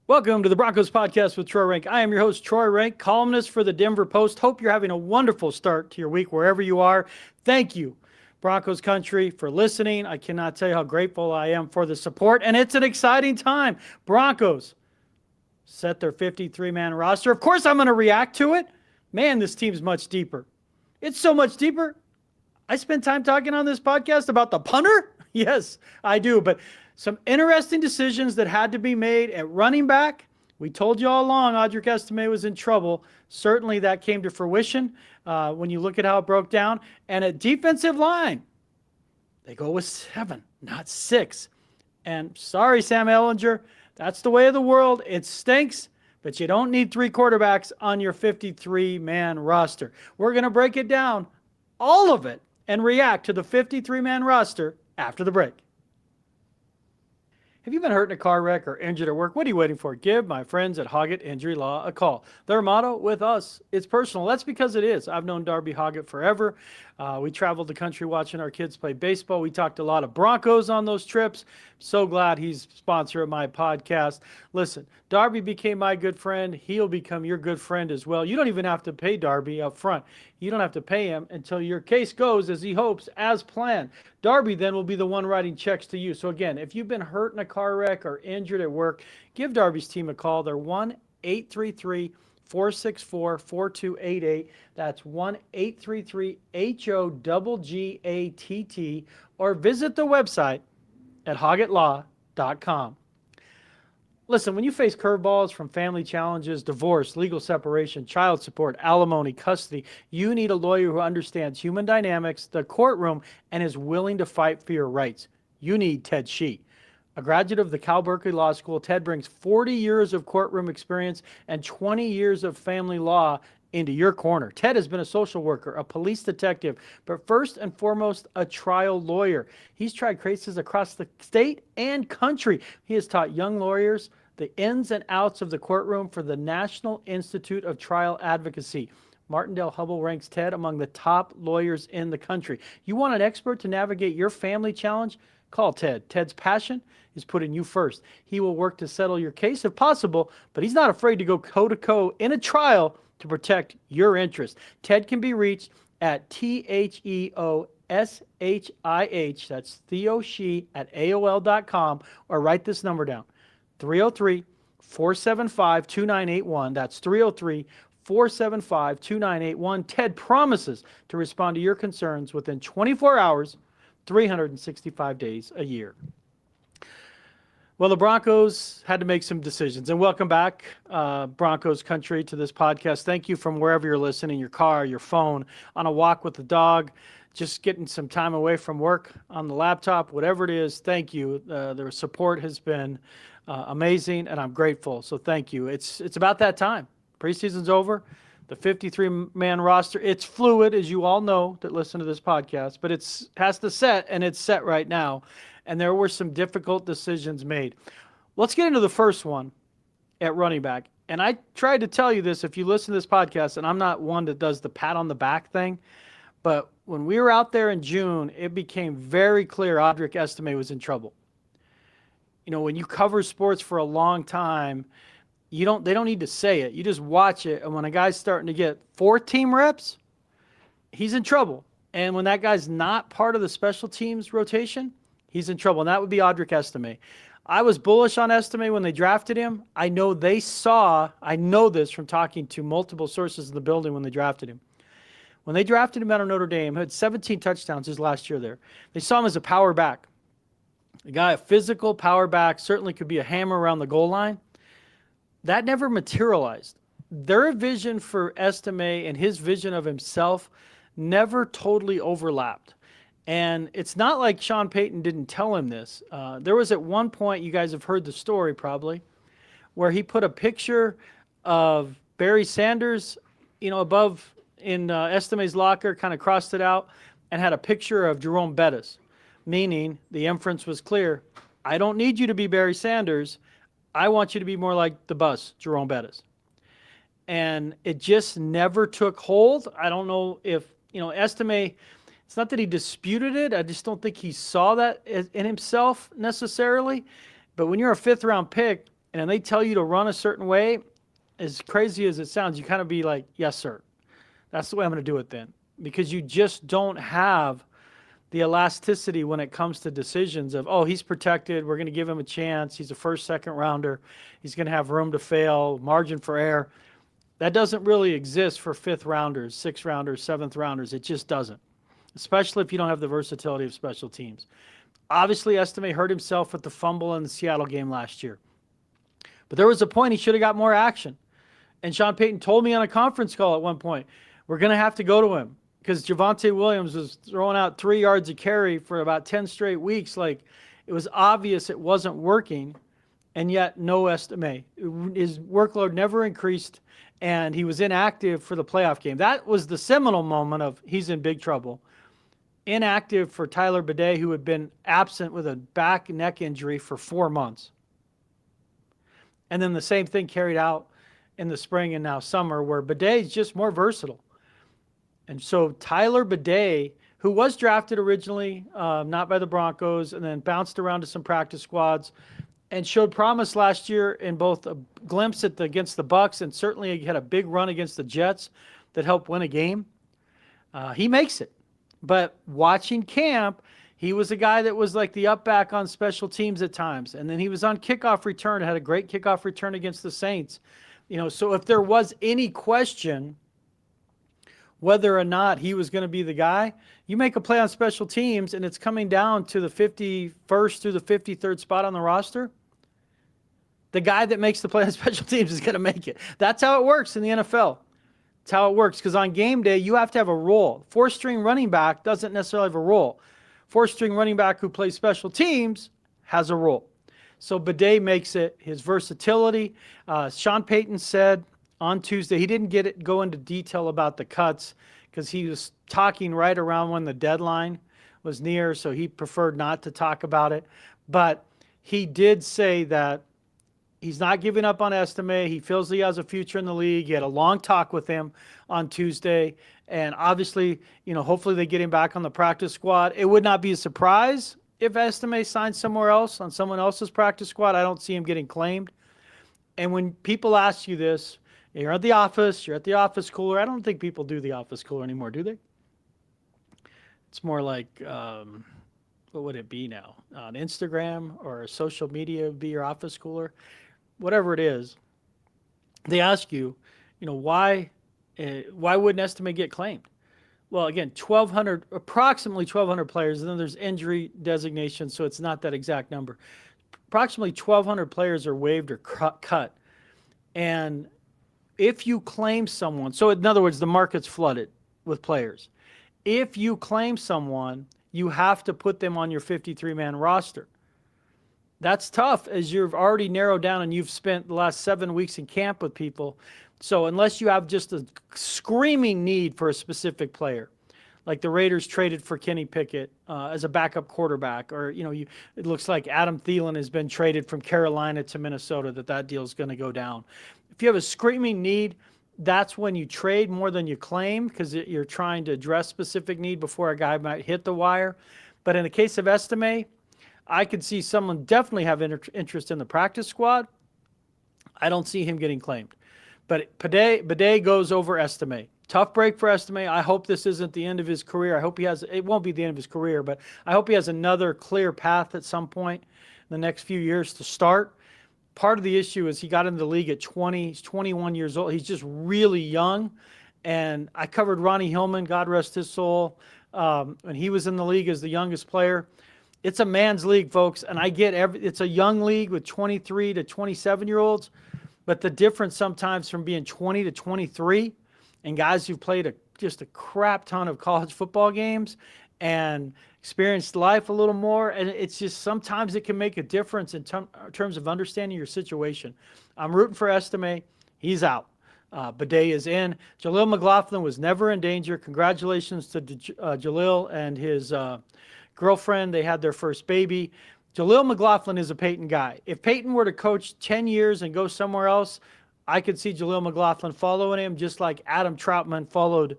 Welcome to the Broncos podcast with Troy Rank. I am your host, Troy Rank, columnist for the Denver Post. Hope you're having a wonderful start to your week wherever you are. Thank you, Broncos country, for listening. I cannot tell you how grateful I am for the support, and it's an exciting time. Broncos set their 53-man roster. Of course, I'm going to react to it. Man, this team's much deeper. It's so much deeper. I spend time talking on this podcast about the punter. Yes, I do, but some interesting decisions that had to be made at running back. We told you all along Uwazurike was in trouble. Certainly that came to fruition when you look at how it broke down. And at defensive line, they go with 7, not 6. And sorry, Sam Ehlinger, that's the way of the world. It stinks, but you don't need 3 quarterbacks on your 53-man roster. We're going to break it down, all of it, and react to the 53-man roster after the break. Have you been hurt in a car wreck or injured at work? What are you waiting for? Give my friends at Hoggatt Injury Law a call. Their motto with us, it's personal. That's because it is. I've known Darby Hoggatt forever. We traveled the country watching our kids play baseball. We talked a lot of Broncos on those trips. So glad he's sponsor of my podcast. Listen, Darby became my good friend. He'll become your good friend as well. You don't even have to pay Darby up front. You don't have to pay him until your case goes, as he hopes, as planned. Darby then will be the one writing checks to you. So again, if you've been hurt in a car wreck or injured at work, give Darby's team a call. They're 1-833-464-4288. That's 1-833-HOGGATT, or visit the website at hoggattlaw.com. Listen, when you face curveballs from family challenges, divorce, legal separation, child support, alimony, custody, you need a lawyer who understands human dynamics, the courtroom, and is willing to fight for your rights. You need Ted Shih. A graduate of the Cal Berkeley Law School, Ted brings 40 years of courtroom experience and 20 years of family law into your corner. Ted has been a social worker, a police detective, but first and foremost, a trial lawyer. He's tried cases across the state and country. He has taught young lawyers the ins and outs of the courtroom for the National Institute of Trial Advocacy. Martindale Hubbell ranks Ted among the top lawyers in the country. You want an expert to navigate your family challenge? Call Ted. Ted's passion is putting you first. He will work to settle your case if possible, but he's not afraid to go toe-to-toe in a trial to protect your interest. Ted can be reached at TheoShih, that's Theo Shih at AOL.com, or write this number down, 303-475-2981. That's 303-475-2981. Ted promises to respond to your concerns within 24 hours, 365 days a year. Well, the Broncos had to make some decisions. And welcome back, Broncos country, to this podcast. Thank you from wherever you're listening, your car, your phone, on a walk with the dog, just getting some time away from work, on the laptop, whatever it is. Thank you. The support has been amazing, and I'm grateful. So thank you. It's about that time. Preseason's over. The 53-man roster, it's fluid, as you all know that listen to this podcast, but it has to set, and it's set right now. And there were some difficult decisions made. Let's get into the first one at running back. And I tried to tell you this if you listen to this podcast, and I'm not one that does the pat on the back thing, but when we were out there in June, it became very clear Uwazurike was in trouble. You know, when you cover sports for a long time, they don't need to say it. You just watch it, and when a guy's starting to get 4 team reps, he's in trouble. And when that guy's not part of the special teams rotation, he's in trouble, and that would be Uwazurike. I was bullish on Estime when they drafted him. I know this from talking to multiple sources in the building when they drafted him. When they drafted him out of Notre Dame, he had 17 touchdowns his last year there. They saw him as a power back. A guy, a physical power back, certainly could be a hammer around the goal line. That never materialized. Their vision for Estime and his vision of himself never totally overlapped. And it's not like Sean Payton didn't tell him this. There was at one point, you guys have heard the story probably, where he put a picture of Barry Sanders, above in Estime's locker, kind of crossed it out, and had a picture of Jerome Bettis, meaning the inference was clear. I don't need you to be Barry Sanders. I want you to be more like the bus, Jerome Bettis. And it just never took hold. I don't know if, Estime, it's not that he disputed it. I just don't think he saw that in himself necessarily. But when you're a 5th round pick and they tell you to run a certain way, as crazy as it sounds, you kind of be like, yes, sir. That's the way I'm going to do it then. Because you just don't have the elasticity when it comes to decisions of, oh, he's protected. We're going to give him a chance. He's a first, second rounder. He's going to have room to fail, margin for error. That doesn't really exist for fifth rounders, sixth rounders, seventh rounders. It just doesn't, especially if you don't have the versatility of special teams. Obviously, Estime hurt himself with the fumble in the Seattle game last year. But there was a point he should have got more action. And Sean Payton told me on a conference call at one point, we're going to have to go to him because Javonte Williams was throwing out 3 yards a carry for about 10 straight weeks. Like, it was obvious it wasn't working, and yet no Estime. His workload never increased, and he was inactive for the playoff game. That was the seminal moment of he's in big trouble. Inactive for Tyler Bidet, who had been absent with a back neck injury for 4 months. And then the same thing carried out in the spring and now summer, where Bidet is just more versatile. And so Tyler Bidet, who was drafted originally, not by the Broncos, and then bounced around to some practice squads and showed promise last year in both a glimpse against the Bucs and certainly had a big run against the Jets that helped win a game. He makes it. But watching camp, he was a guy that was like the up back on special teams at times. And then he was on kickoff return, had a great kickoff return against the Saints. So if there was any question whether or not he was going to be the guy, you make a play on special teams and it's coming down to the 51st through the 53rd spot on the roster, the guy that makes the play on special teams is going to make it. That's how it works in the NFL. That's how it works, because on game day, you have to have a role. Four-string running back doesn't necessarily have a role. Four-string running back who plays special teams has a role. So Bidet makes it. His versatility. Sean Payton said on Tuesday, he didn't go into detail about the cuts because he was talking right around when the deadline was near, so he preferred not to talk about it. But he did say that he's not giving up on Estime. He feels he has a future in the league. He had a long talk with him on Tuesday. And obviously, hopefully they get him back on the practice squad. It would not be a surprise if Estime signs somewhere else on someone else's practice squad. I don't see him getting claimed. And when people ask you this, you're at the office cooler. I don't think people do the office cooler anymore, do they? It's more like, what would it be now? On Instagram or social media would be your office cooler. Whatever it is, they ask you, why wouldn't Estime get claimed? Well, again, approximately 1,200 players, and then there's injury designation, so it's not that exact number. Approximately 1,200 players are waived or cut. And if you claim someone, so in other words, the market's flooded with players. If you claim someone, you have to put them on your 53-man roster. That's tough, as you've already narrowed down and you've spent the last 7 weeks in camp with people. So unless you have just a screaming need for a specific player, like the Raiders traded for Kenny Pickett as a backup quarterback, or it looks like Adam Thielen has been traded from Carolina to Minnesota, that deal is going to go down. If you have a screaming need, that's when you trade more than you claim, because you're trying to address specific need before a guy might hit the wire. But in the case of Estime, I could see someone definitely have interest in the practice squad. I don't see him getting claimed. But Bidet goes over Estime. Tough break for Estime. I hope this isn't the end of his career. It won't be the end of his career, but I hope he has another clear path at some point in the next few years to start. Part of the issue is he got into the league at 20. He's 21 years old. He's just really young. And I covered Ronnie Hillman, God rest his soul, when he was in the league as the youngest player. It's a man's league, folks, and I get it's a young league with 23 to 27-year-olds, but the difference sometimes from being 20 to 23 and guys who've played just a crap ton of college football games and experienced life a little more, and it's just sometimes it can make a difference in terms of understanding your situation. I'm rooting for Estime. He's out. Bidet is in. Jaleel McLaughlin was never in danger. Congratulations to Jaleel and his girlfriend. They had their first baby. Jaleel McLaughlin is a Peyton guy. If Peyton were to coach 10 years and go somewhere else, I could see Jaleel McLaughlin following him, just like Adam Troutman followed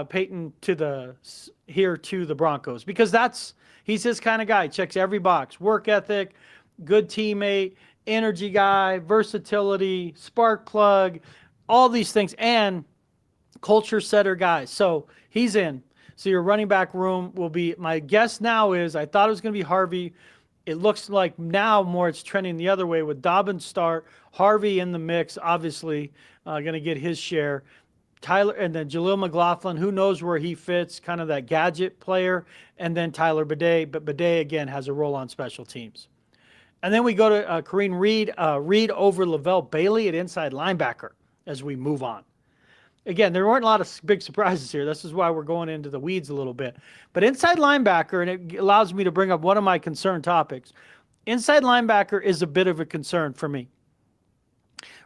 Peyton to the Broncos, because he's his kind of guy. Checks every box: work ethic, good teammate, energy guy, versatility, spark plug, all these things, and culture setter guy. So he's in. So your running back room will be, my guess now is, I thought it was going to be Harvey. It looks like now more it's trending the other way with Dobbins start, Harvey in the mix, obviously going to get his share. Tyler, and then Jaleel McLaughlin, who knows where he fits, kind of that gadget player, and then Tyler Bidet, but Bidet again has a role on special teams. And then we go to Kareem Reid, Reid over Lavelle Bailey at inside linebacker as we move on. Again, there weren't a lot of big surprises here. This is why we're going into the weeds a little bit. But inside linebacker, and it allows me to bring up one of my concern topics, inside linebacker is a bit of a concern for me.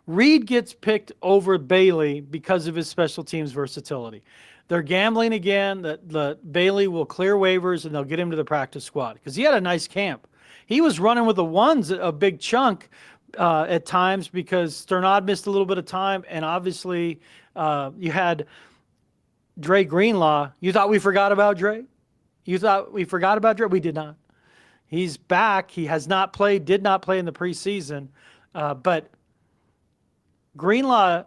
Reid gets picked over Bailey because of his special teams versatility. They're gambling again that the Bailey will clear waivers and they'll get him to the practice squad because he had a nice camp. He was running with the ones a big chunk at times because Sternad missed a little bit of time, and obviously you had Dre Greenlaw. You thought we forgot about Dre? You thought we forgot about Dre? We did not. He's back. He has not played, did not play in the preseason, but Greenlaw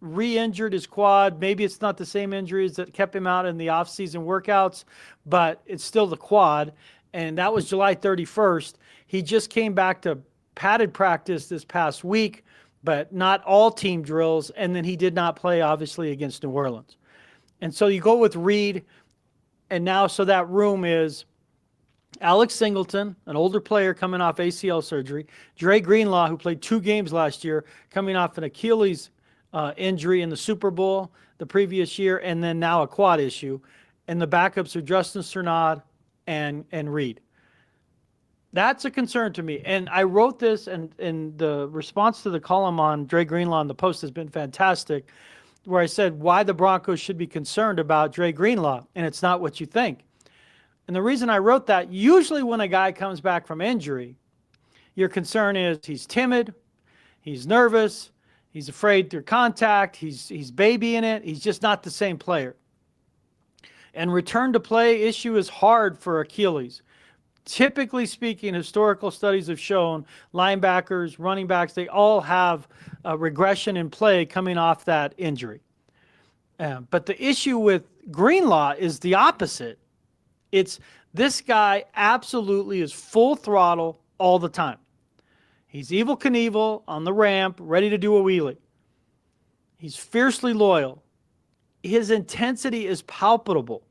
re-injured his quad. Maybe it's not the same injuries that kept him out in the off-season workouts, but it's still the quad, and that was July 31st. He just came back to padded practice this past week, but not all team drills, and then he did not play, obviously, against New Orleans. And so you go with Reid, and now so that room is Alex Singleton, an older player coming off ACL surgery, Dre Greenlaw, who played 2 games last year, coming off an Achilles injury in the Super Bowl the previous year, and then now a quad issue. And the backups are Justin Sternad and Reid. That's a concern to me. And I wrote this, and the response to the column on Dre Greenlaw in the Post has been fantastic, where I said why the Broncos should be concerned about Dre Greenlaw, and it's not what you think. And the reason I wrote that, usually when a guy comes back from injury, your concern is he's timid, he's nervous, he's afraid through contact, he's babying it, he's just not the same player. And return to play issue is hard for Achilles. Typically speaking, historical studies have shown linebackers, running backs, they all have a regression in play coming off that injury. But the issue with Greenlaw is the opposite. It's this guy absolutely is full throttle all the time. He's Evel Knievel on the ramp, ready to do a wheelie. He's fiercely loyal. His intensity is palpable.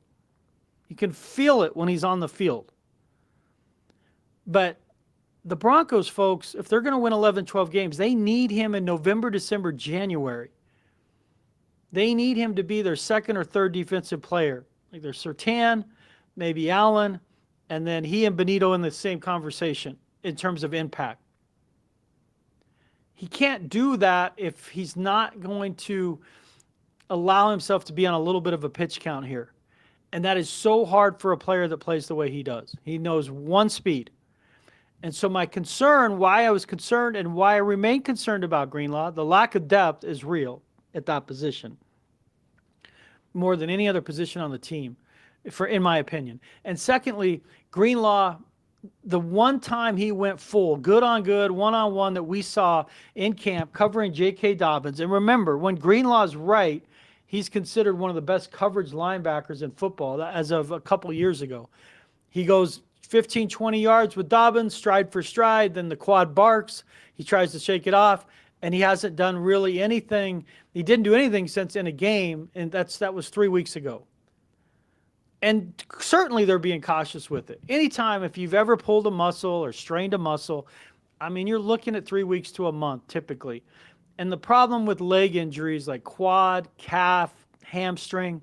You can feel it when he's on the field. But the Broncos, folks, if they're going to win 11, 12 games, they need him in November, December, January. They need him to be their second or third defensive player. Like there's Surtain, maybe Allen, and then he and Benito in the same conversation in terms of impact. He can't do that if he's not going to allow himself to be on a little bit of a pitch count here. And that is so hard for a player that plays the way he does. He knows one speed. And so my concern, why I was concerned and why I remain concerned about Greenlaw, the lack of depth is real at that position. More than any other position on the team, in my opinion. And secondly, Greenlaw, the one time he went full, good on good, one-on-one that we saw in camp covering J.K. Dobbins. And remember, when Greenlaw's right, he's considered one of the best coverage linebackers in football as of a couple years ago. He goes 15, 20 yards with Dobbins, stride for stride, then the quad barks. He tries to shake it off, and he hasn't done really anything. He didn't do anything since in a game, and that was 3 weeks ago. And certainly they're being cautious with it. Anytime, if you've ever pulled a muscle or strained a muscle, I mean, you're looking at 3 weeks to a month typically. And the problem with leg injuries like quad, calf, hamstring,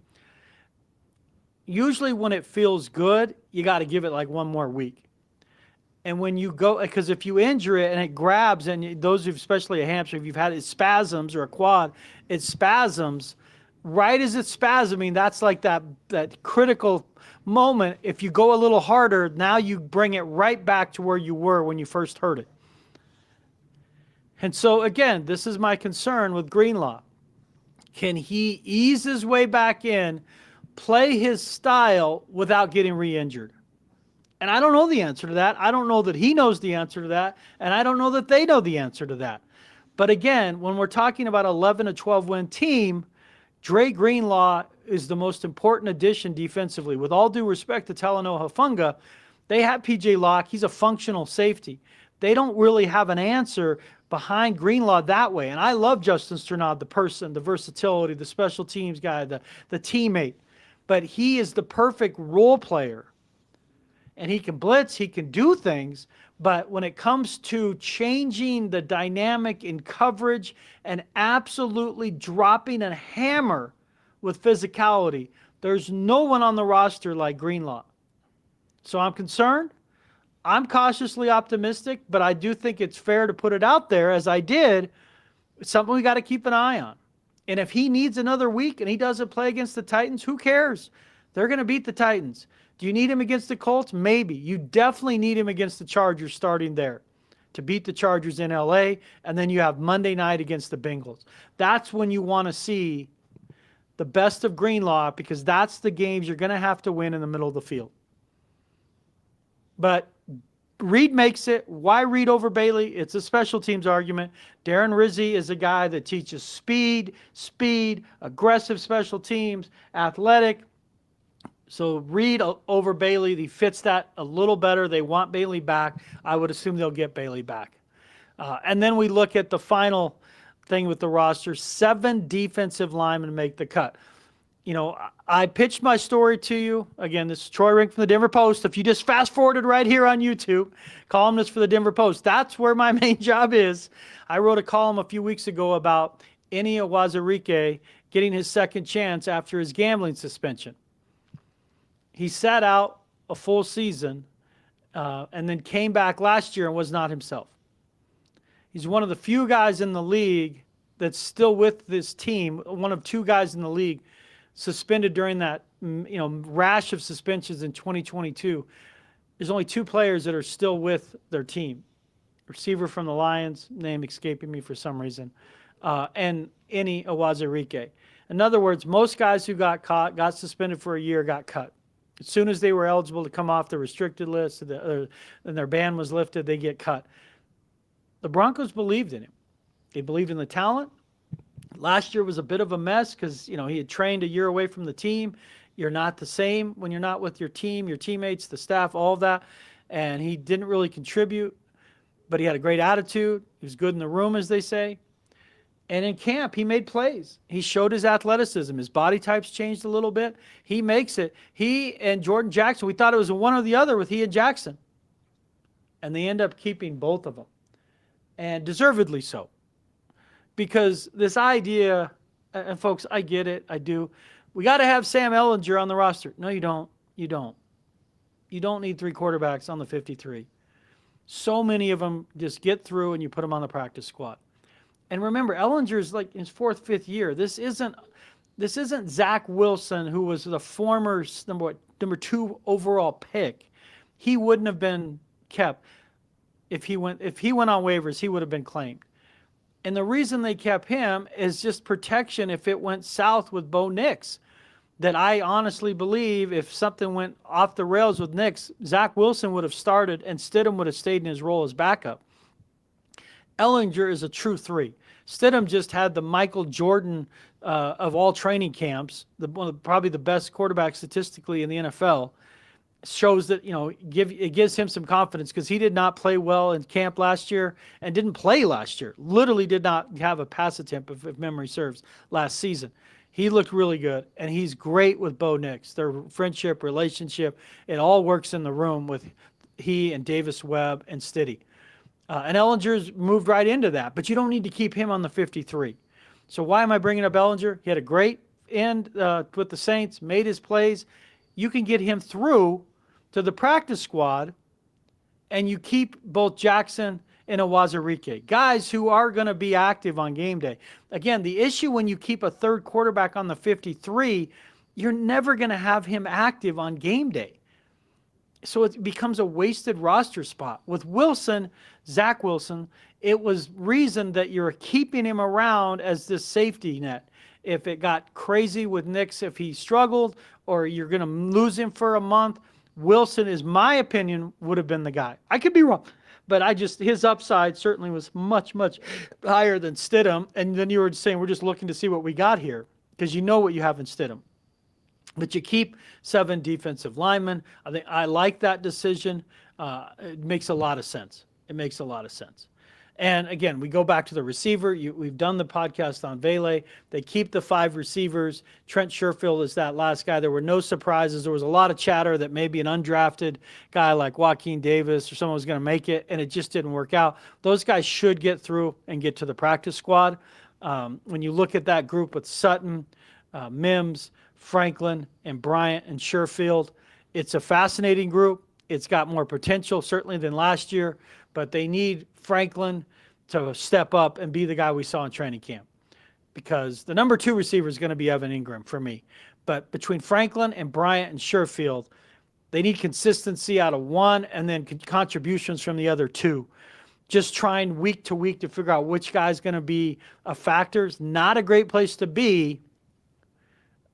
usually when it feels good, you got to give it like one more week. And when you go, because if you injure it and it grabs, and those who've, especially a hamstring, if you've had it spasms or a quad, it spasms. Right as it's spasming, that's like that critical moment. If you go a little harder, now you bring it right back to where you were when you first heard it. And so, again, this is my concern with Greenlaw. Can he ease his way back in, play his style without getting re-injured? And I don't know the answer to that. I don't know that he knows the answer to that. And I don't know that they know the answer to that. But again, when we're talking about 11 to 12 win team, Dre Greenlaw is the most important addition defensively. With all due respect to Talanoa Hufanga, they have PJ Locke. He's a functional safety. They don't really have an answer behind Greenlaw that way. And I love Justin Strnad, the person, the versatility, the special teams guy, the teammate. But he is the perfect role player. And he can blitz, he can do things, but when it comes to changing the dynamic in coverage and absolutely dropping a hammer with physicality, there's no one on the roster like Greenlaw. So I'm concerned. I'm cautiously optimistic, but I do think it's fair to put it out there, as I did. It's something we got to keep an eye on. And if he needs another week and he doesn't play against the Titans, who cares? They're going to beat the Titans. Do you need him against the Colts? Maybe. You definitely need him against the Chargers starting there to beat the Chargers in LA, and then you have Monday night against the Bengals. That's when you want to see the best of Greenlaw, because that's the games you're going to have to win in the middle of the field. But Reid makes it. Why Reid over Bailey? It's a special teams argument. Darren Rizzi is a guy that teaches speed, aggressive special teams, athletic. So Reid over Bailey, he fits that a little better. They want Bailey back. I would assume they'll get Bailey back. And then we look at the final thing with the roster. 7 defensive linemen make the cut. You know, I pitched my story to you. Again, this is Troy Rink from the Denver Post. If you just fast forwarded right here on YouTube, columnist for the Denver Post, that's where my main job is. I wrote a column a few weeks ago about Uwazurike getting his second chance after his gambling suspension. He sat out a full season and then came back last year and was not himself. He's one of the few guys in the league that's still with this team, one of 2 guys in the league suspended during that rash of suspensions in 2022. There's only 2 players that are still with their team. Receiver from the Lions, name escaping me for some reason, and Uwazurike. In other words, most guys who got caught, got suspended for a year, got cut. As soon as they were eligible to come off the restricted list and their ban was lifted, they get cut. The Broncos believed in him. They believed in the talent. Last year was a bit of a mess because, he had trained a year away from the team. You're not the same when you're not with your team, your teammates, the staff, all of that. And he didn't really contribute, but he had a great attitude. He was good in the room, as they say. And in camp, he made plays. He showed his athleticism. His body types changed a little bit. He makes it. He and Jordan Jackson, we thought it was a one or the other with he and Jackson. And they end up keeping both of them. And deservedly so. Because this idea, and folks, I get it, I do. We got to have Sam Ehlinger on the roster. No, you don't. You don't. You don't need 3 quarterbacks on the 53. So many of them just get through and you put them on the practice squad. And remember, Ehlinger's like in his 4th, 5th year. This isn't Zach Wilson, who was the former number 2 overall pick. He wouldn't have been kept if he went on waivers. He would have been claimed. And the reason they kept him is just protection if it went south with Bo Nix. That I honestly believe if something went off the rails with Nix, Zach Wilson would have started and Stidham would have stayed in his role as backup. Ehlinger is a true 3. Stidham just had the Michael Jordan of all training camps, probably the best quarterback statistically in the NFL. Shows that, it gives him some confidence because he did not play well in camp last year and didn't play last year. Literally did not have a pass attempt, if memory serves, last season. He looked really good, and he's great with Bo Nix. Their friendship, relationship, it all works in the room with he and Davis Webb and Stiddy. And Ehlinger's moved right into that, but you don't need to keep him on the 53. So why am I bringing up Ehlinger? He had a great end with the Saints, made his plays. You can get him through to the practice squad, and you keep both Jackson and Uwazurike, guys who are going to be active on game day. Again, the issue when you keep a 3rd quarterback on the 53, you're never going to have him active on game day. So it becomes a wasted roster spot. With Wilson, Zach Wilson, it was reasoned that you're keeping him around as this safety net. If it got crazy with Nix, if he struggled, or you're going to lose him for a month, Wilson, is my opinion, would have been the guy. I could be wrong, but his upside certainly was much, much higher than Stidham. And then you were saying, we're just looking to see what we got here, because you know what you have in Stidham. But you keep 7 defensive linemen. I like that decision. It makes a lot of sense. It makes a lot of sense. And again, we go back to the receiver. We've done the podcast on Vele. They keep the 5 receivers. Trent Sherfield is that last guy. There were no surprises. There was a lot of chatter that maybe an undrafted guy like Joaquin Davis or someone was going to make it, and it just didn't work out. Those guys should get through and get to the practice squad. When you look at that group with Sutton, Mims, Franklin, and Bryant and Sherfield, it's a fascinating group. It's got more potential, certainly, than last year, but they need Franklin to step up and be the guy we saw in training camp, because the number 2 receiver is going to be Evan Ingram for me. But between Franklin and Bryant and Sherfield, they need consistency out of one and then contributions from the other 2. Just trying week to week to figure out which guy's going to be a factor is not a great place to be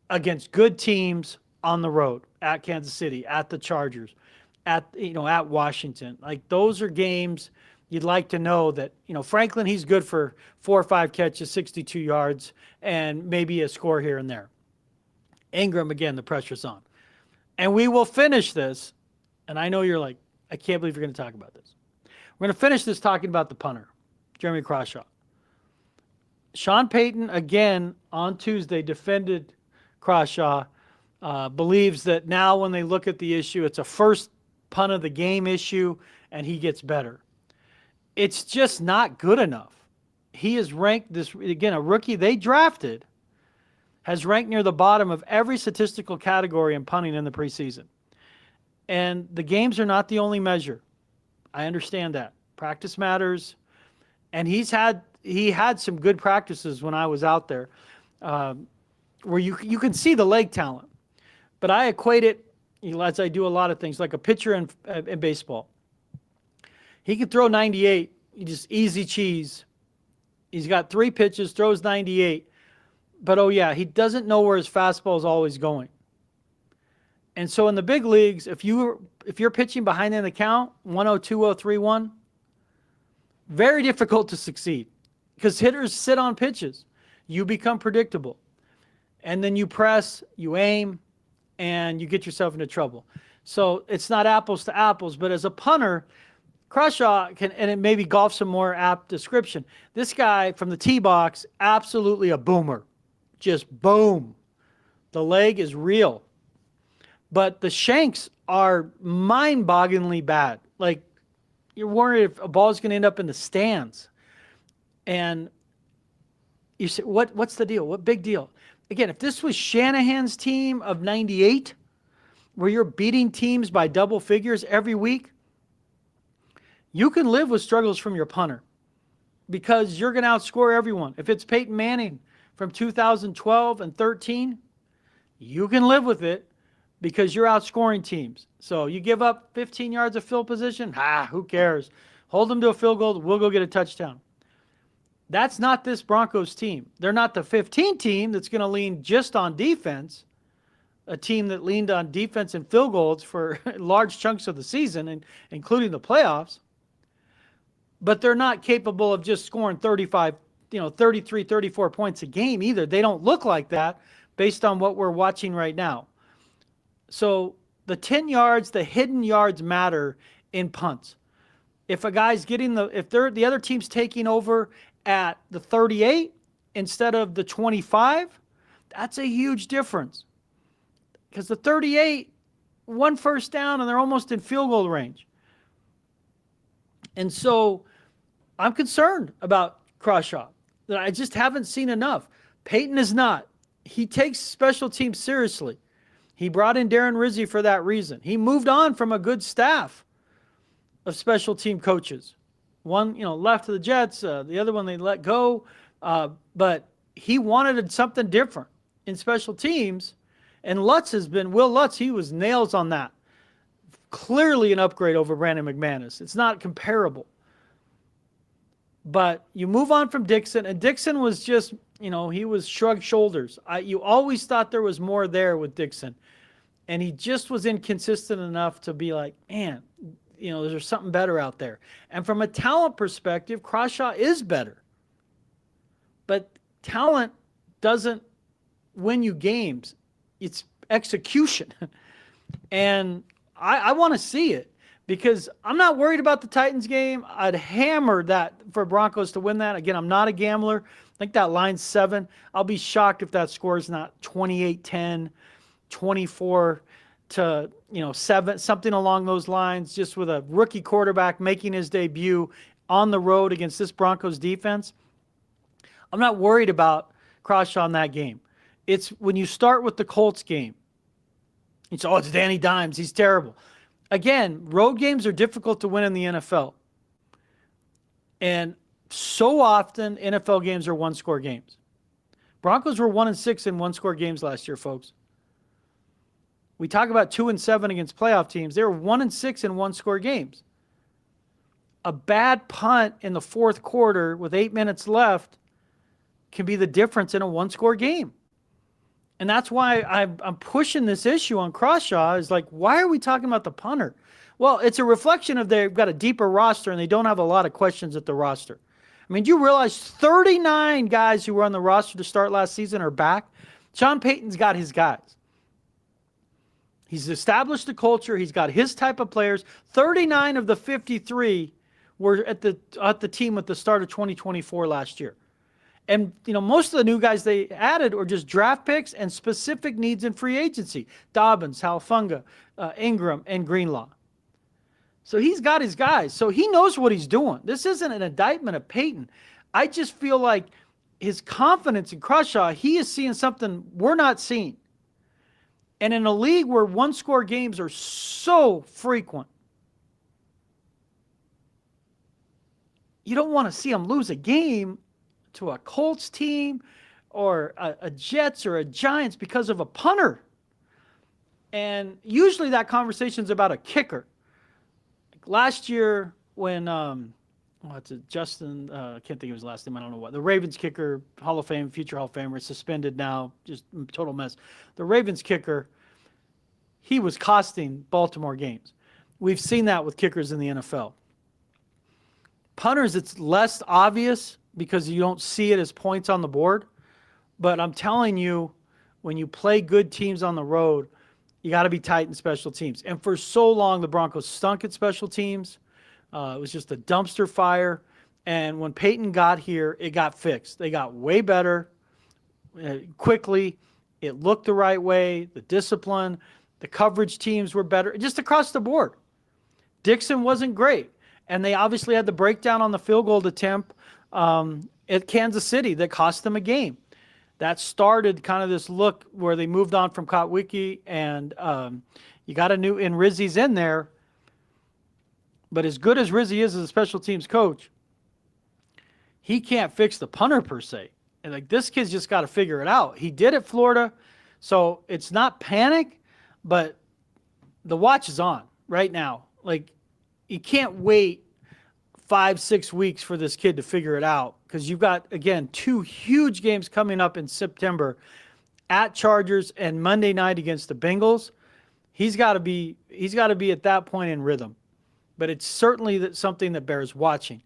against good teams on the road, at Kansas City, at the Chargers, at Washington. Like, those are games you'd like to know that, Franklin, he's good for 4 or 5 catches, 62 yards, and maybe a score here and there. Ingram, again, the pressure's on. And we will finish this, and I know you're like, I can't believe you're going to talk about this. We're going to finish this talking about the punter, Jeremy Crawshaw. Sean Payton, again, on Tuesday, defended Crawshaw, believes that now when they look at the issue, it's a first punt of the game issue, and he gets better. It's just not good enough. He is ranked, a rookie they drafted, has ranked near the bottom of every statistical category in punting in the preseason. And the games are not the only measure. I understand that. Practice matters. And he had some good practices when I was out there, where you can see the leg talent. But I equate it, as I do a lot of things, like a pitcher in baseball. He could throw 98, just easy cheese. He's got 3 pitches, throws 98. But, he doesn't know where his fastball is always going. And so in the big leagues, if you're pitching behind in the count, 1-0, 2-0, 3-1, very difficult to succeed, because hitters sit on pitches. You become predictable. And then you press, you aim, and you get yourself into trouble. So it's not apples to apples, but as a punter, Crawshaw can, and it maybe golf's a more apt description. This guy from the tee box, absolutely a boomer. Just boom. The leg is real. But the shanks are mind-bogglingly bad. Like, you're worried if a ball is going to end up in the stands. And you say, what's the deal? What big deal? Again, if this was Shanahan's team of 98, where you're beating teams by double figures every week, you can live with struggles from your punter, because you're going to outscore everyone. If it's Peyton Manning from 2012 and 13, you can live with it, because you're outscoring teams. So you give up 15 yards of field position, who cares? Hold them to a field goal, we'll go get a touchdown. That's not this Broncos team. They're not the 15 team that's going to lean just on defense, a team that leaned on defense and field goals for large chunks of the season, and including the playoffs. But they're not capable of just scoring 35, 33, 34 points a game either. They don't look like that based on what we're watching right now. So the 10 yards, the hidden yards matter in punts. If a guy's getting if the other team's taking over at the 38 instead of the 25, that's a huge difference. Because the 38, 1 first down, and they're almost in field goal range. And so I'm concerned about Crawshaw. That I just haven't seen enough. Peyton is not. He takes special teams seriously. He brought in Darren Rizzi for that reason. He moved on from a good staff of special team coaches. One, left to the Jets. The other one they let go. But he wanted something different in special teams. And Will Lutz, he was nails on that. Clearly an upgrade over Brandon McManus. It's not comparable. But you move on from Dixon, and Dixon was just, he was shrugged shoulders. You always thought there was more there with Dixon. And he just was inconsistent enough to be like, man, there's something better out there. And from a talent perspective, Crawshaw is better. But talent doesn't win you games. It's execution. And I want to see it because I'm not worried about the Titans game. I'd hammer that for Broncos to win that. Again, I'm not a gambler. I think that line's 7. I'll be shocked if that score is not 28-10, 24 to 7, something along those lines, just with a rookie quarterback making his debut on the road against this Broncos defense. I'm not worried about Crawshaw in that game. It's when you start with the Colts game. It's, it's Danny Dimes. He's terrible. Again, road games are difficult to win in the NFL. And so often, NFL games are one-score games. Broncos were 1-6 in one-score games last year, folks. We talk about 2-7 against playoff teams. They were 1-6 in one-score games. A bad punt in the fourth quarter with 8 minutes left can be the difference in a one-score game. And that's why I'm pushing this issue on Crawshaw is like, why are we talking about the punter? Well, it's a reflection of they've got a deeper roster and they don't have a lot of questions at the roster. I mean, do you realize 39 guys who were on the roster to start last season are back? Sean Payton's got his guys. He's established the culture. He's got his type of players. 39 of the 53 were at the team at the start of 2024 last year. And, most of the new guys they added are just draft picks and specific needs in free agency. Dobbins, Halafunga, Ingram, and Greenlaw. So he's got his guys. So he knows what he's doing. This isn't an indictment of Payton. I just feel like his confidence in Crawshaw, he is seeing something we're not seeing. And in a league where one-score games are so frequent, you don't want to see him lose a game to a Colts team or a Jets or a Giants because of a punter. And usually that conversation is about a kicker. Like last year when, Justin, I can't think of his last name, I don't know what. The Ravens kicker, Hall of Fame, future Hall of Famer, suspended now, just total mess. The Ravens kicker, he was costing Baltimore games. We've seen that with kickers in the NFL. Punters, it's less obvious because you don't see it as points on the board. But I'm telling you, when you play good teams on the road, you got to be tight in special teams. And for so long, the Broncos stunk at special teams. It was just a dumpster fire. And when Peyton got here, it got fixed. They got way better quickly. It looked the right way. The discipline, the coverage teams were better, just across the board. Dixon wasn't great. And they obviously had the breakdown on the field goal attempt at Kansas City that cost them a game. That started kind of this look where they moved on from Kotwicki, and you got and Rizzi's in there. But as good as Rizzi is as a special teams coach, he can't fix the punter per se. And like this kid's just got to figure it out. He did at Florida, so it's not panic, but the watch is on right now. Like you can't wait 5-6 weeks for this kid to figure it out because you've got, again, 2 huge games coming up in September at Chargers and Monday night against the Bengals. He's got to be at that point in rhythm. But it's certainly something that bears watching.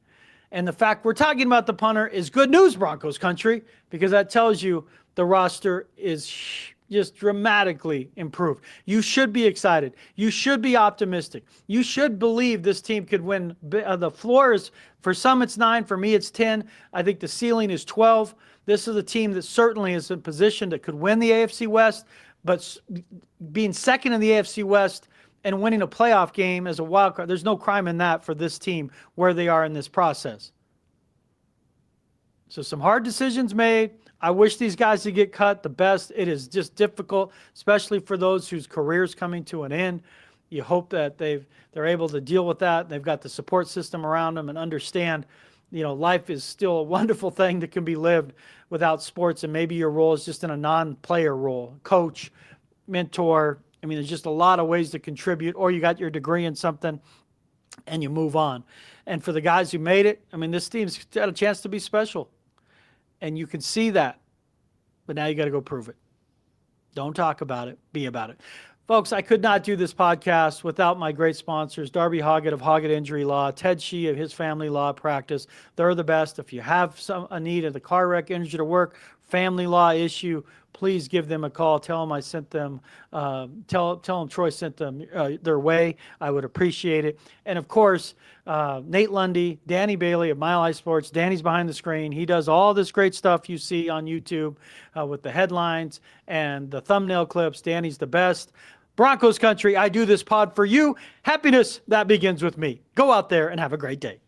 And the fact we're talking about the punter is good news, Broncos country, because that tells you the roster is just dramatically improved. You should be excited. You should be optimistic. You should believe this team could win. The floor is, for some it's 9, for me it's 10. I think the ceiling is 12. This is a team that certainly is in position that could win the AFC West, but being second in the AFC West and winning a playoff game as a wild card, there's no crime in that for this team where they are in this process. So some hard decisions made. I wish these guys would get cut the best. It is just difficult, especially for those whose careers coming to an end. You hope that they're able to deal with that. They've got the support system around them and understand, life is still a wonderful thing that can be lived without sports. And maybe your role is just in a non-player role, coach, mentor. I mean, there's just a lot of ways to contribute, or you got your degree in something and you move on. And for the guys who made it, I mean, this team's got a chance to be special. And you can see that. But now you got to go prove it. Don't talk about it. Be about it. Folks, I could not do this podcast without my great sponsors, Darby Hoggatt of Hoggatt Injury Law, Ted Shih of his family law practice. They're the best. If you have a need of the car wreck, injury to work, family law issue, please give them a call. Tell them I sent them, tell them Troy sent them their way. I would appreciate it. And of course, Nate Lundy, Danny Bailey of Mile High Sports. Danny's behind the screen. He does all this great stuff you see on YouTube with the headlines and the thumbnail clips. Danny's the best. Broncos country, I do this pod for you. Happiness, that begins with me. Go out there and have a great day.